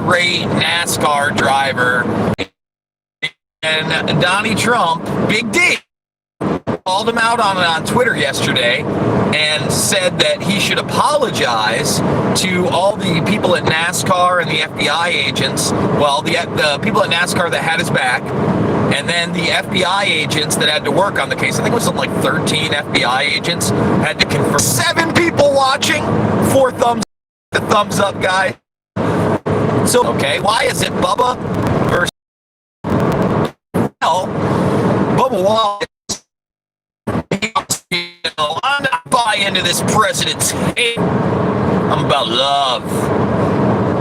great NASCAR driver. And Donnie Trump, Big D, called him out on Twitter yesterday and said that he should apologize to all the people at NASCAR and the FBI agents. Well, the people at NASCAR that had his back, and then the FBI agents that had to work on the case. I think it was something like 13 FBI agents had to confirm. 7 people watching, 4 thumbs up, guy. So, okay, why is it Bubba versus Bubba Wallace? I'm not buying into this president's hate. I'm about love.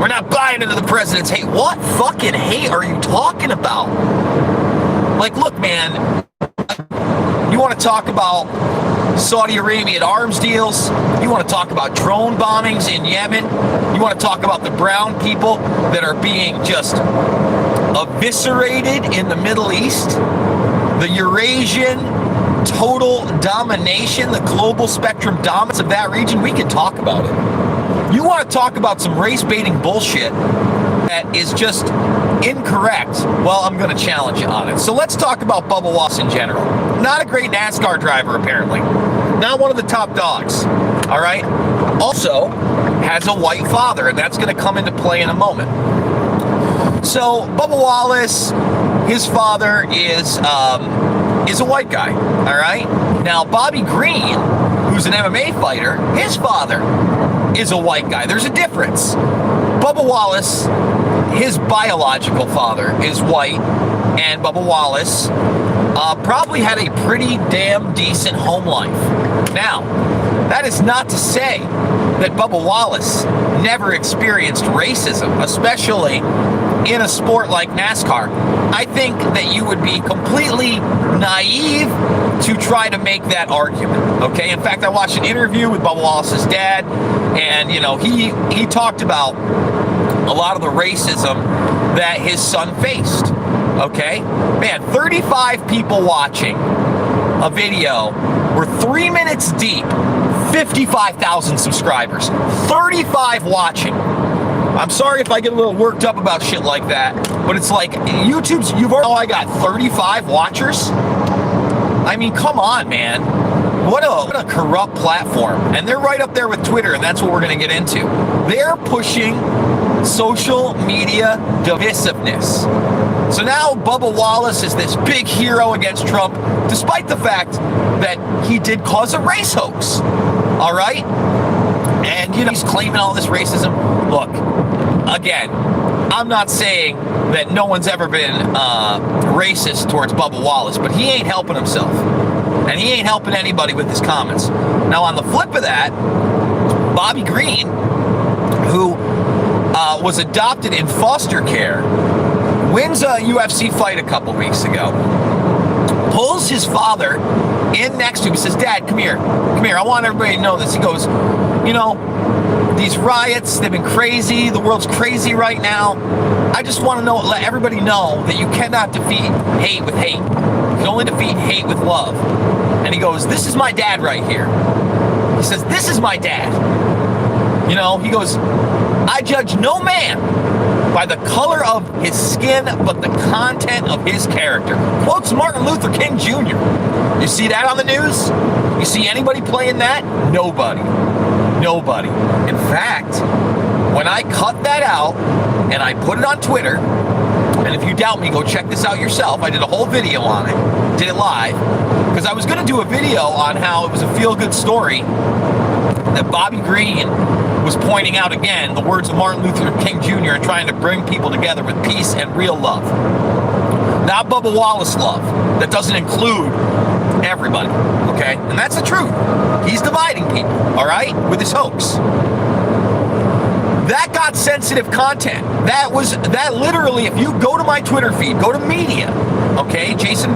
We're not buying into the president's hate. What fucking hate are you talking about? Like, look, man, you want to talk about Saudi Arabian arms deals? You want to talk about drone bombings in Yemen? You want to talk about the brown people that are being just eviscerated in the Middle East? The Eurasian total domination, the global spectrum dominance of that region? We can talk about it. You want to talk about some race-baiting bullshit that is just incorrect? Well, I'm going to challenge you on it. So let's talk about Bubba Wallace in general. Not a great NASCAR driver, apparently. Not one of the top dogs. All right? Also has a white father, and that's going to come into play in a moment. So Bubba Wallace, his father is a white guy. All right? Now, Bobby Green, who's an MMA fighter, his father is a white guy. There's a difference. Bubba Wallace, his biological father is white, and Bubba Wallace probably had a pretty damn decent home life. Now, that is not to say that Bubba Wallace never experienced racism, especially in a sport like NASCAR. I think that you would be completely naive to try to make that argument, okay? In fact, I watched an interview with Bubba Wallace's dad, and, you know, he talked about a lot of the racism that his son faced, okay? Man, 35 people watching a video. We're 3 minutes deep, 55,000 subscribers, 35 watching. I'm sorry if I get a little worked up about shit like that, but it's like YouTube's, I got 35 watchers? I mean, come on, man. What a corrupt platform. And they're right up there with Twitter, and that's what we're going to get into. They're pushing social media divisiveness. So now Bubba Wallace is this big hero against Trump, despite the fact that he did cause a race hoax. All right? And, you know, he's claiming all this racism. Look, again, I'm not saying that no one's ever been racist towards Bubba Wallace, but he ain't helping himself. And he ain't helping anybody with his comments. Now, on the flip of that, Bobby Green, who was adopted in foster care, wins a UFC fight a couple weeks ago, pulls his father in next to him. He says, "Dad, come here. Come here. I want everybody to know this." He goes, "You know, these riots, they've been crazy. The world's crazy right now. I just want to let everybody know that you cannot defeat hate with hate. You can only defeat hate with love." And he goes, "This is my dad right here." He says, "This is my dad." You know, he goes, "I judge no man by the color of his skin, but the content of his character." Quotes Martin Luther King Jr. You see that on the news? You see anybody playing that? Nobody. Nobody. In fact, when I cut that out and I put it on Twitter, and if you doubt me, go check this out yourself. I did a whole video on it, did it live, because I was going to do a video on how it was a feel-good story that Bobby Green was pointing out again the words of Martin Luther King Jr. and trying to bring people together with peace and real love. Not Bubba Wallace love. That doesn't include everybody, okay? And that's the truth. He's dividing people, all right, with his hoax. That got sensitive content. That literally, if you go to my Twitter feed, go to media, okay, Jason,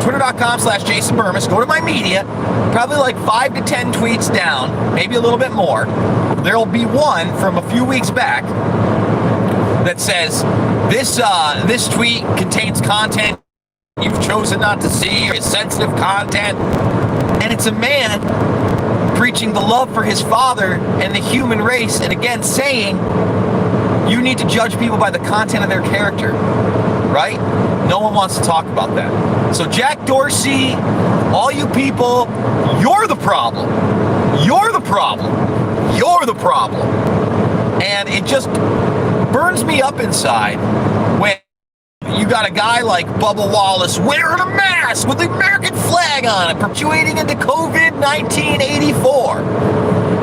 twitter.com/Jason Burmis, go to my media, probably like 5 to 10 tweets down, maybe a little bit more. There'll be one from a few weeks back that says, this tweet contains content you've chosen not to see, or is sensitive content. And it's a man preaching the love for his father and the human race, and again saying You need to judge people by the content of their character, right? No one wants to talk about that. So Jack Dorsey, all you people, you're the problem. You're the problem. You're the problem. And it just burns me up inside when you got a guy like Bubba Wallace wearing a mask with the American flag on it, perpetuating into COVID 1984.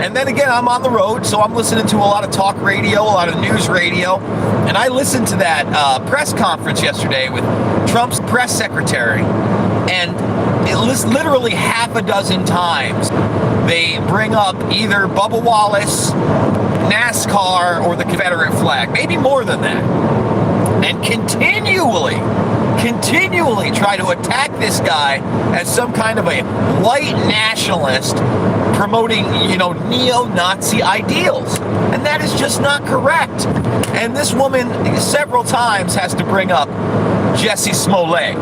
And then again, I'm on the road, so I'm listening to a lot of talk radio, a lot of news radio. And I listened to that press conference yesterday with Trump's press secretary. And it lists literally half a dozen times they bring up either Bubba Wallace, NASCAR, or the Confederate flag. Maybe more than that. And continually try to attack this guy as some kind of a white nationalist promoting, neo-Nazi ideals. And that is just not correct. And this woman several times has to bring up Jussie Smollett.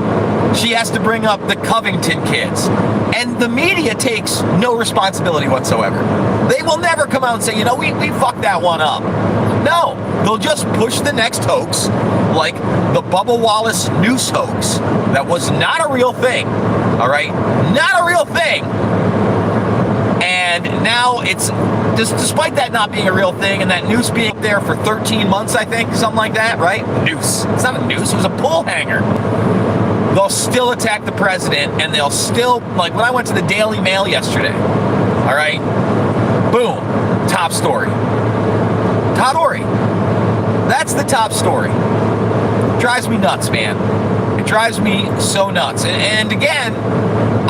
She has to bring up the Covington kids. And the media takes no responsibility whatsoever. They will never come out and say, we fucked that one up. No, they'll just push the next hoax, like the Bubba Wallace noose hoax. That was not a real thing, all right? Not a real thing. And now it's, despite that not being a real thing and that noose being there for 13 months, I think, something like that, right? Noose. It's not a noose, it was a pull hanger. They'll still attack the president, and they'll still, like when I went to the Daily Mail yesterday, all right? Boom, top story. Top story. That's the top story. Drives me nuts, man. It drives me so nuts. And again,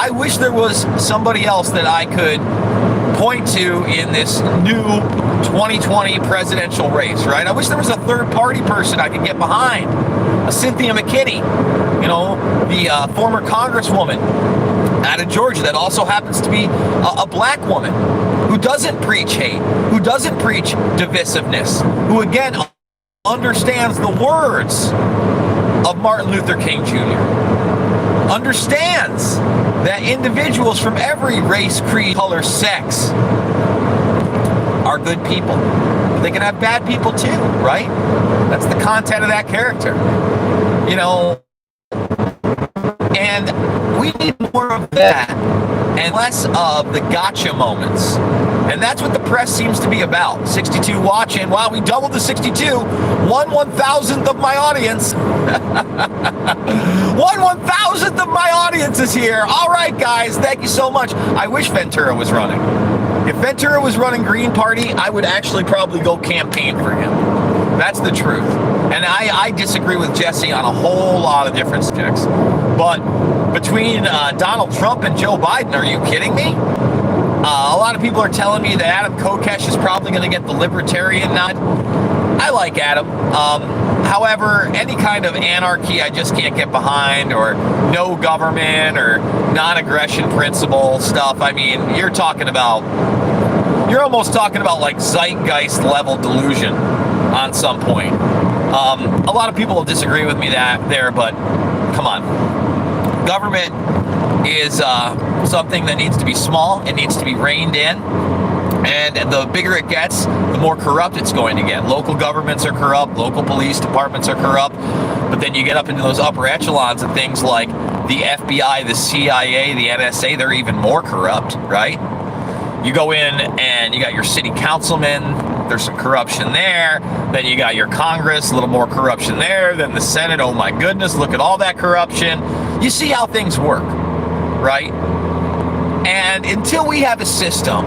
I wish there was somebody else that I could point to in this new 2020 presidential race, right? I wish there was a third-party person I could get behind. A Cynthia McKinney, the former congresswoman out of Georgia that also happens to be a black woman who doesn't preach hate, who doesn't preach divisiveness, who again understands the words of Martin Luther King Jr., understands that individuals from every race, creed, color, sex are good people. They can have bad people too, right? That's the content of that character. And we need more of that and less of the gotcha moments. And that's what the press seems to be about. 62 watching. Wow, we doubled the 62. 1/1000th of my audience. 1/1000th of my audience is here. All right, guys, thank you so much. I wish Ventura was running. If Ventura was running Green Party, I would actually probably go campaign for him. That's the truth. And I disagree with Jesse on a whole lot of different subjects. But between Donald Trump and Joe Biden, are you kidding me? A lot of people are telling me that Adam Kokesh is probably going to get the libertarian nod. I like Adam. However, any kind of anarchy I just can't get behind, or no government, or non-aggression principle stuff. I mean, you're almost talking about like zeitgeist level delusion on some point. A lot of people will disagree with me there, but come on. Government is something that needs to be small. It needs to be reined in. And the bigger it gets, the more corrupt it's going to get. Local governments are corrupt. Local police departments are corrupt. But then you get up into those upper echelons of things like the FBI, the CIA, the NSA, they're even more corrupt, right? You go in and you got your city councilmen, there's some corruption there. Then you got your Congress, a little more corruption there. Then the Senate, oh my goodness, look at all that corruption. You see how things work, right? And until we have a system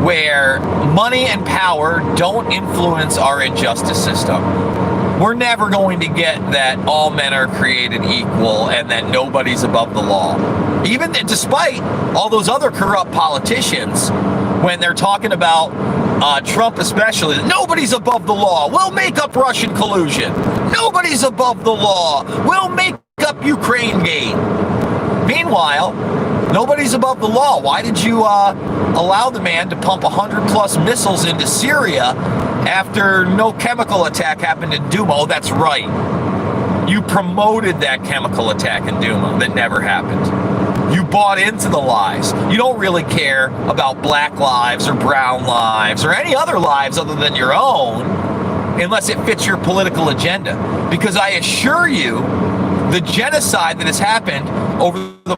where money and power don't influence our injustice system, we're never going to get that all men are created equal and that nobody's above the law. Even despite all those other corrupt politicians, when they're talking about Trump especially, nobody's above the law. We'll make up Russian collusion. Nobody's above the law. We'll make up Ukraine gate. Meanwhile, nobody's above the law. Why did you allow the man to pump 100+ missiles into Syria after no chemical attack happened in Duma? Oh, that's right. You promoted that chemical attack in Duma that never happened. You bought into the lies. You don't really care about black lives or brown lives or any other lives other than your own. unless it fits your political agenda. Because I assure you, the genocide that has happened over the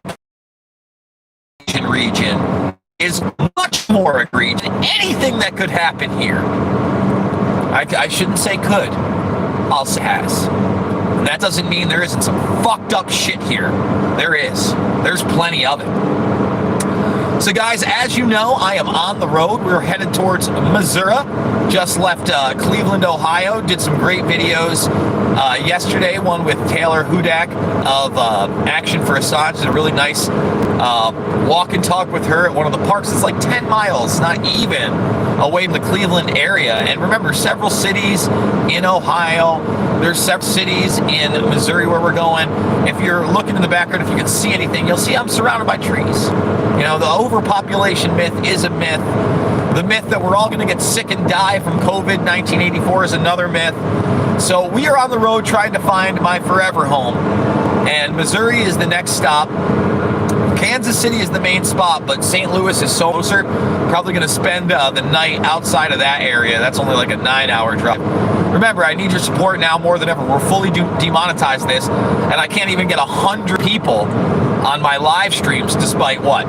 region is much more egregious than anything that could happen here. I shouldn't say could. I'll say has. And that doesn't mean there isn't some fucked up shit here. There is. There's plenty of it. So guys, as you know, I am on the road. We're headed towards Missouri. Just left Cleveland, Ohio. Did some great videos yesterday. One with Taylor Hudak of Action for Assange. Did a really nice walk and talk with her at one of the parks. It's like 10 miles, not even, away from the Cleveland area. And remember, several cities in Ohio. There's several cities in Missouri where we're going. If you're looking in the background, if you can see anything, you'll see I'm surrounded by trees. You know, the overpopulation myth is a myth. The myth that we're all going to get sick and die from COVID 1984 is another myth. So we are on the road trying to find my forever home. And Missouri is the next stop. Kansas City is the main spot, but St. Louis is so closer. Probably going to spend the night outside of that area. That's only like a 9-hour drive. Remember, I need your support now more than ever. We're fully demonetized this, and I can't even get 100 people on my live streams despite what?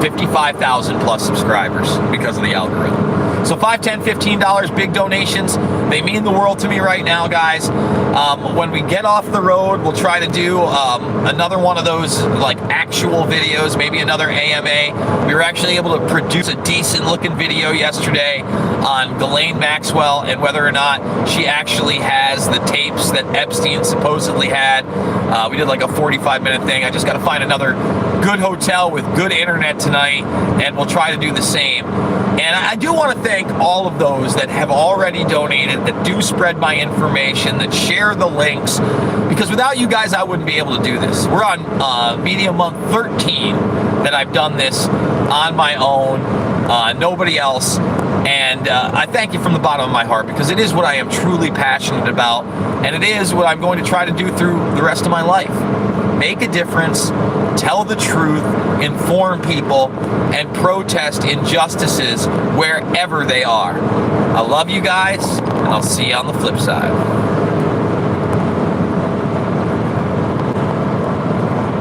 55,000 plus subscribers because of the algorithm. So $5, $10, $15 big donations. They mean the world to me right now, guys. When we get off the road, we'll try to do another one of those like actual videos, maybe another AMA. We were actually able to produce a decent looking video yesterday on Ghislaine Maxwell and whether or not she actually has the tapes that Epstein supposedly had. We did like a 45-minute thing. I just got to find another good hotel with good internet tonight, and we'll try to do the same. And I do want to thank all of those that have already donated, that do spread my information, that share the links, because without you guys, I wouldn't be able to do this. We're on media month 13 that I've done this on my own, nobody else. And I thank you from the bottom of my heart, because it is what I am truly passionate about, and it is what I'm going to try to do through the rest of my life. Make a difference, tell the truth, inform people, and protest injustices wherever they are. I love you guys, and I'll see you on the flip side.